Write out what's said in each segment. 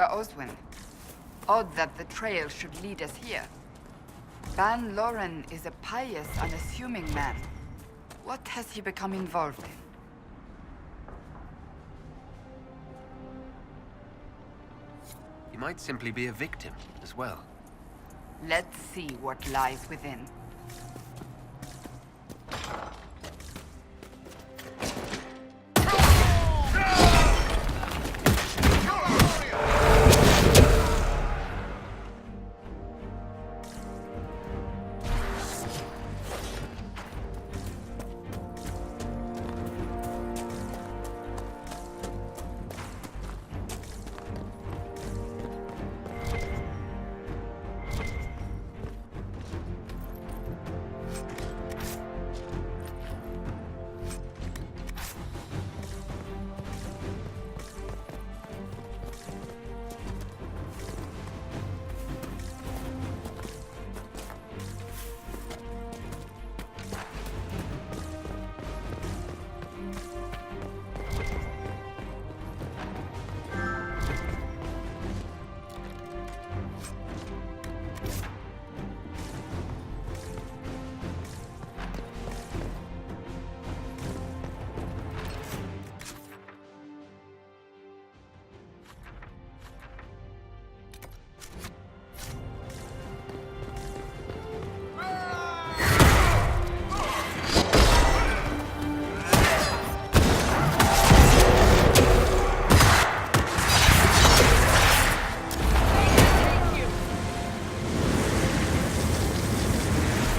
Oswin. Odd that the trail should lead us here. Ban Loren is a pious, unassuming man. What has he become involved in? He might simply be a victim as well. Let's see what lies within.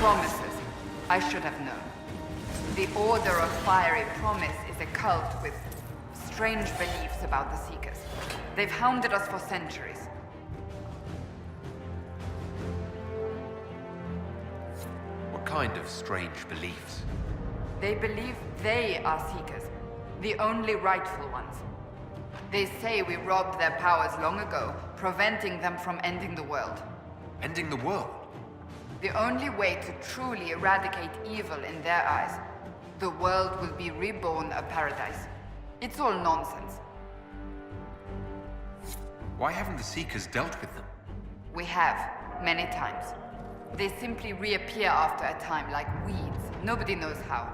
Promises. I should have known. The Order of Fiery Promise is a cult with strange beliefs about the Seekers. They've hounded us for centuries. What kind of strange beliefs? They believe they are Seekers, the only rightful ones. They say we robbed their powers long ago, preventing them from ending the world. Ending the world? The only way to truly eradicate evil in their eyes, the world will be reborn a paradise. It's all nonsense. Why haven't the Seekers dealt with them? We have, many times. They simply reappear after a time like weeds. Nobody knows how.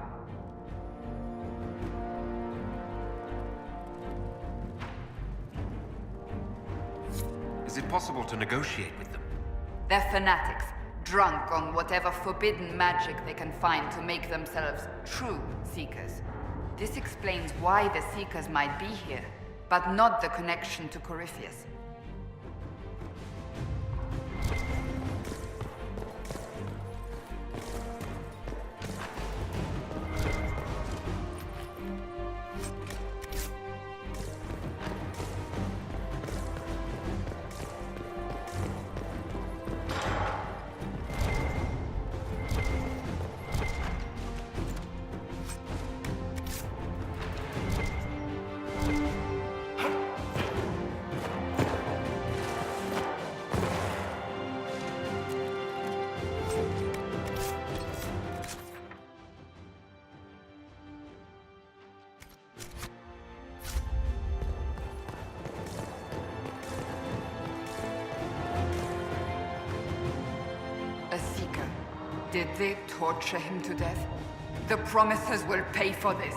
Is it possible to negotiate with them? They're fanatics, drunk on whatever forbidden magic they can find to make themselves true Seekers. This explains why the Seekers might be here, but not the connection to Corypheus. A Seeker. Did they torture him to death? The Promisers will pay for this.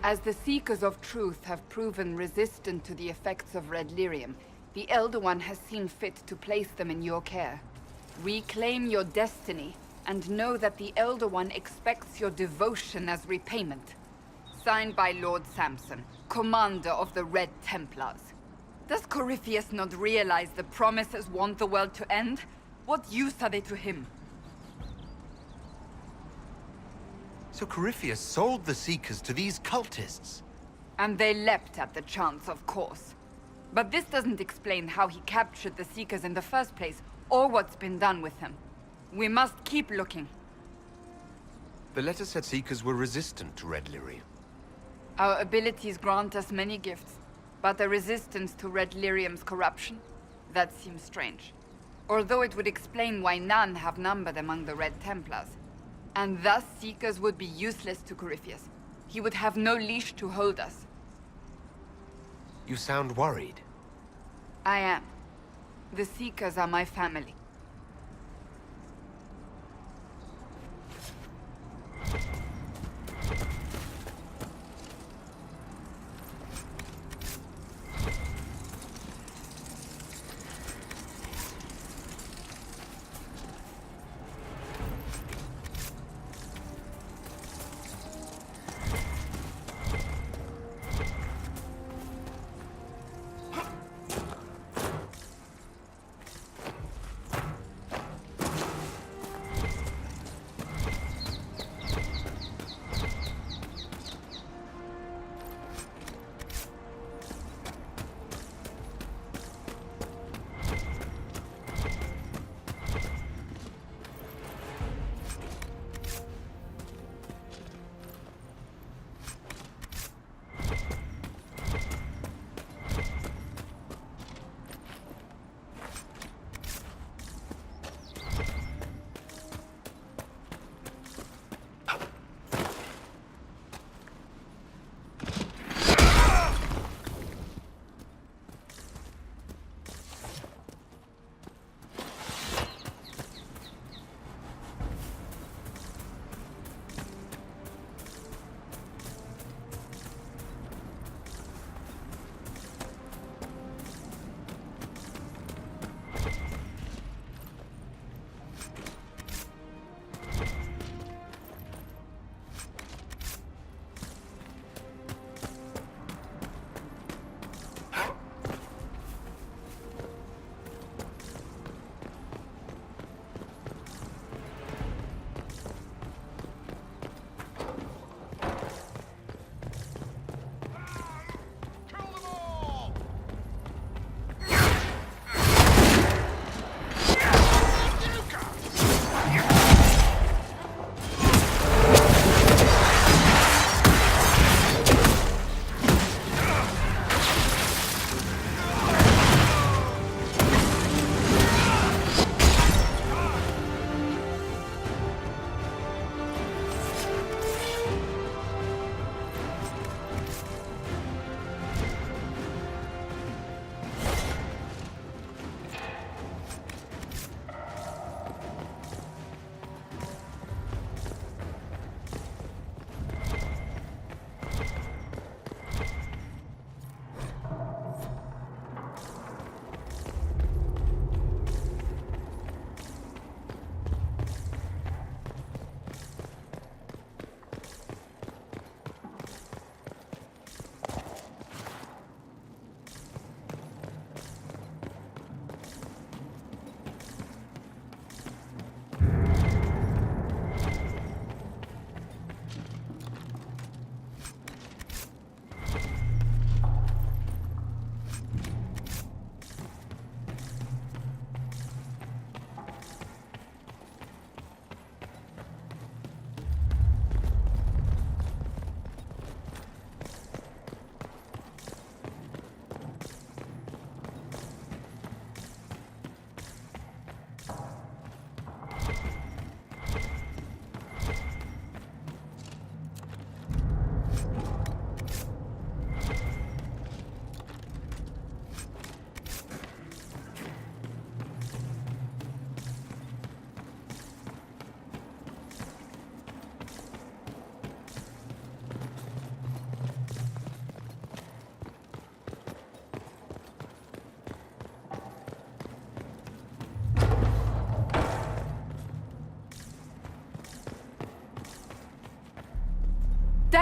As the Seekers of Truth have proven resistant to the effects of red lyrium, the Elder One has seen fit to place them in your care. Reclaim your destiny, and know that the Elder One expects your devotion as repayment. Signed by Lord Samson, Commander of the Red Templars. Does Corypheus not realize the promises want the world to end? What use are they to him? So Corypheus sold the Seekers to these cultists? And they leapt at the chance, of course. But this doesn't explain how he captured the Seekers in the first place, or what's been done with them. We must keep looking. The letter said Seekers were resistant to red lyrium. Our abilities grant us many gifts, but a resistance to red lyrium's corruption? That seems strange. Although it would explain why none have numbered among the Red Templars. And thus Seekers would be useless to Corypheus. He would have no leash to hold us. You sound worried. I am. The Seekers are my family.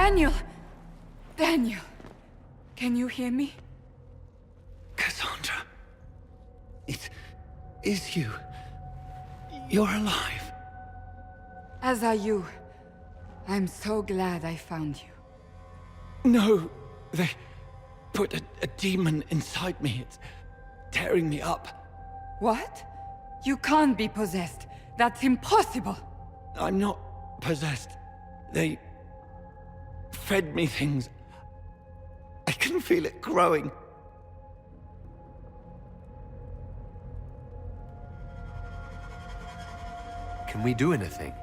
Daniel! Daniel! Can you hear me? Cassandra. It is you. You're alive. As are you. I'm so glad I found you. No, they put a demon inside me. It's tearing me up. What? You can't be possessed. That's impossible. I'm not possessed. They fed me things. I can feel it growing. Can we do anything?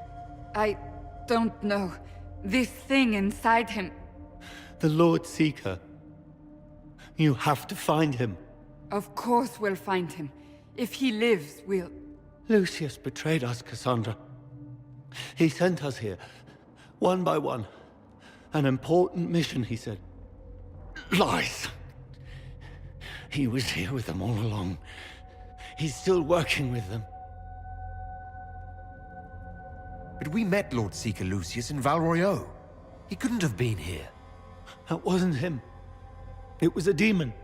I don't know. This thing inside him... The Lord Seeker. You have to find him. Of course we'll find him. If he lives, we'll... Lucius betrayed us, Cassandra. He sent us here, one by one. An important mission, he said. Lies! He was here with them all along. He's still working with them. But we met Lord Seeker Lucius in Val Royeaux. He couldn't have been here. That wasn't him. It was a demon,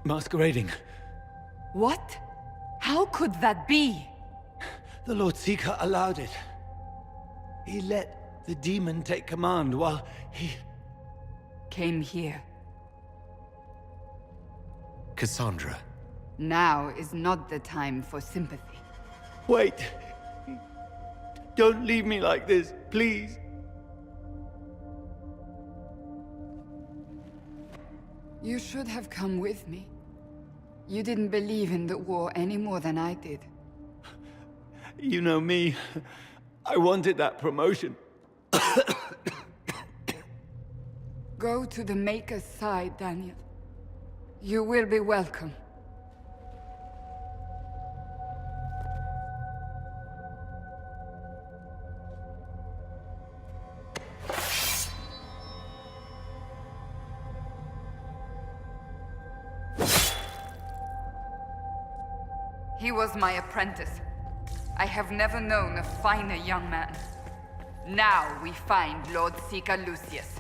masquerading. What? How could that be? The Lord Seeker allowed it. He let the demon take command while he... Came here. Cassandra. Now is not the time for sympathy. Wait! Don't leave me like this, please. You should have come with me. You didn't believe in the war any more than I did. You know me. I wanted that promotion. Go to the Maker's side, Daniel. You will be welcome. He was my apprentice. I have never known a finer young man. Now we find Lord Seeker Lucius.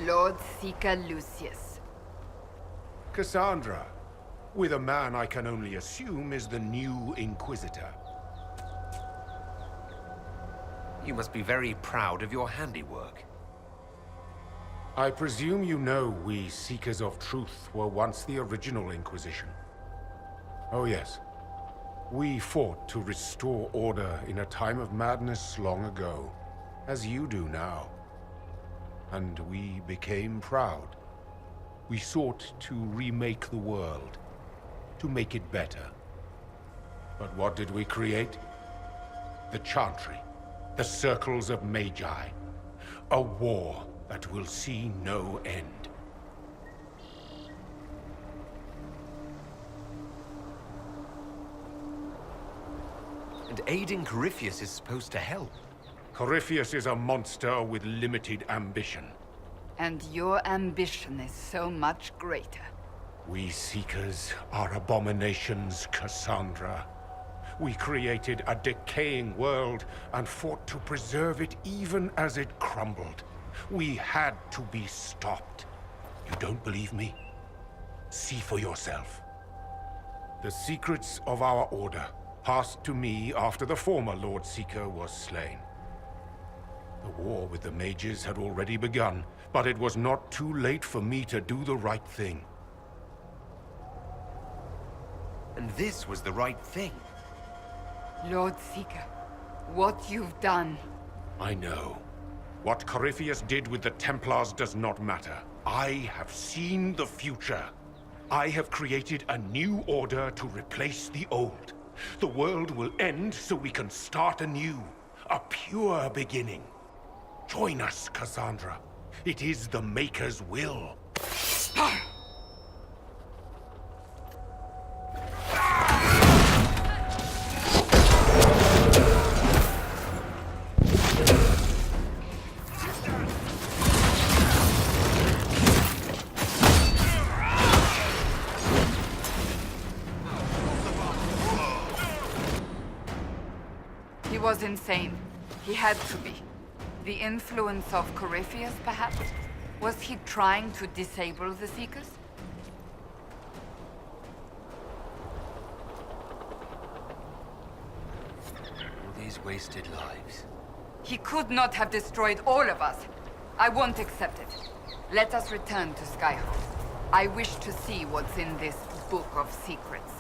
Lord Seeker Lucius. Cassandra, with a man I can only assume is the new Inquisitor. You must be very proud of your handiwork. I presume you know we Seekers of Truth were once the original Inquisition. Oh yes. We fought to restore order in a time of madness long ago, as you do now. And we became proud. We sought to remake the world, to make it better. But what did we create? The Chantry, the Circles of Magi. A war that will see no end. And aiding Corypheus is supposed to help. Corypheus is a monster with limited ambition. And your ambition is so much greater. We Seekers are abominations, Cassandra. We created a decaying world and fought to preserve it even as it crumbled. We had to be stopped. You don't believe me? See for yourself. The secrets of our order passed to me after the former Lord Seeker was slain. The war with the mages had already begun, but it was not too late for me to do the right thing. And this was the right thing. Lord Seeker, what you've done. I know. What Corypheus did with the Templars does not matter. I have seen the future. I have created a new order to replace the old. The world will end so we can start anew. A pure beginning. Join us, Cassandra. It is the Maker's will. He was insane. He had to be. The influence of Corypheus, perhaps? Was he trying to disable the Seekers? All these wasted lives. He could not have destroyed all of us. I won't accept it. Let us return to Skyhouse. I wish to see what's in this book of secrets.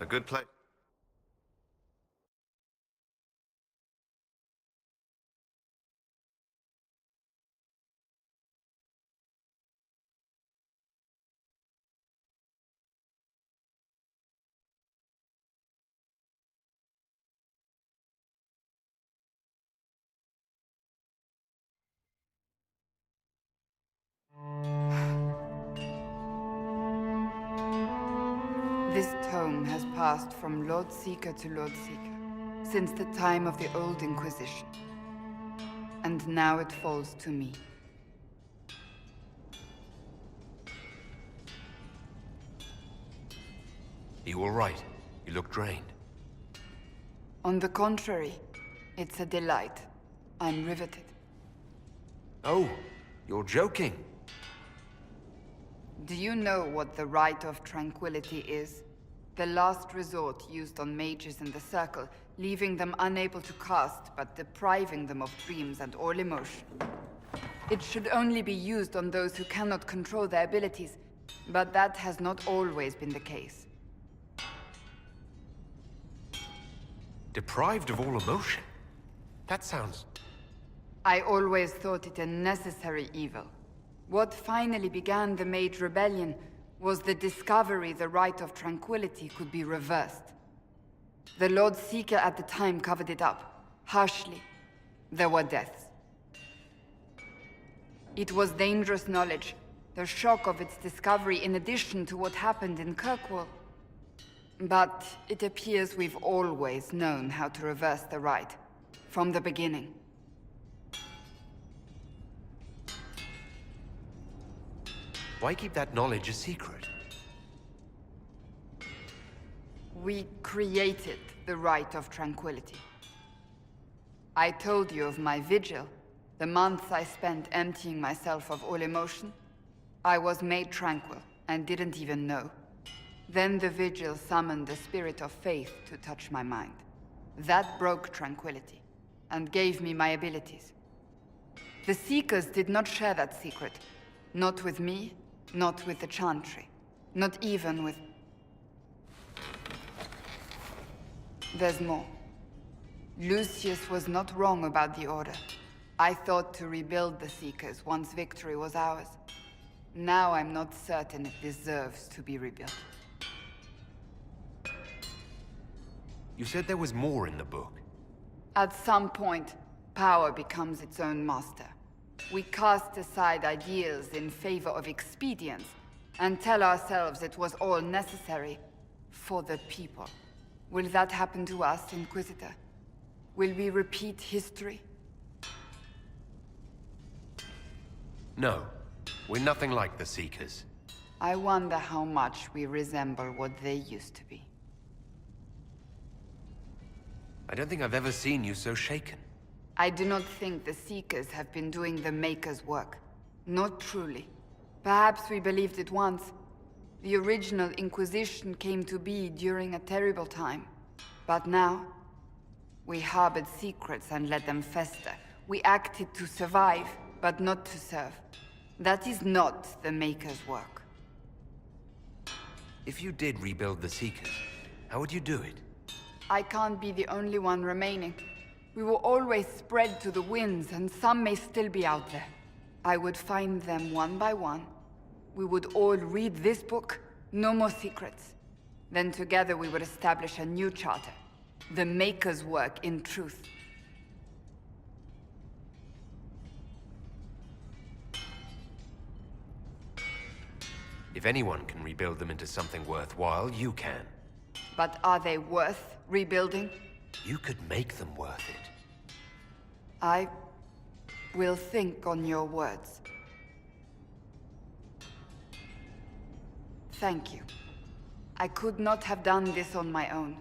A good place. This tome has passed from Lord Seeker to Lord Seeker, since the time of the old Inquisition. And now it falls to me. Are you all right? You look drained. On the contrary, it's a delight. I'm riveted. Oh, you're joking. Do you know what the Rite of Tranquility is? The last resort used on mages in the Circle, leaving them unable to cast, but depriving them of dreams and all emotion. It should only be used on those who cannot control their abilities, but that has not always been the case. Deprived of all emotion? That sounds... I always thought it a necessary evil. What finally began the Mage Rebellion was the discovery the Rite of Tranquility could be reversed. The Lord Seeker at the time covered it up, harshly. There were deaths. It was dangerous knowledge, the shock of its discovery in addition to what happened in Kirkwall. But it appears we've always known how to reverse the ride, from the beginning. Why keep that knowledge a secret? We created the Rite of Tranquility. I told you of my vigil, the months I spent emptying myself of all emotion. I was made tranquil, and didn't even know. Then the vigil summoned the spirit of faith to touch my mind. That broke tranquility, and gave me my abilities. The Seekers did not share that secret. Not with me, not with the Chantry, not even with... There's more. Lucius was not wrong about the Order. I thought to rebuild the Seekers once victory was ours. Now I'm not certain it deserves to be rebuilt. You said there was more in the book. At some point, power becomes its own master. We cast aside ideals in favor of expedience, and tell ourselves it was all necessary for the people. Will that happen to us, Inquisitor? Will we repeat history? No. We're nothing like the Seekers. I wonder how much we resemble what they used to be. I don't think I've ever seen you so shaken. I do not think the Seekers have been doing the Maker's work. Not truly. Perhaps we believed it once. The original Inquisition came to be during a terrible time. But now, we harbored secrets and let them fester. We acted to survive, but not to serve. That is not the Maker's work. If you did rebuild the Seekers, how would you do it? I can't be the only one remaining. We will always spread to the winds, and some may still be out there. I would find them one by one. We would all read this book, no more secrets. Then together we would establish a new charter. The Maker's work in truth. If anyone can rebuild them into something worthwhile, you can. But are they worth rebuilding? You could make them worth it. I will think on your words. Thank you. I could not have done this on my own.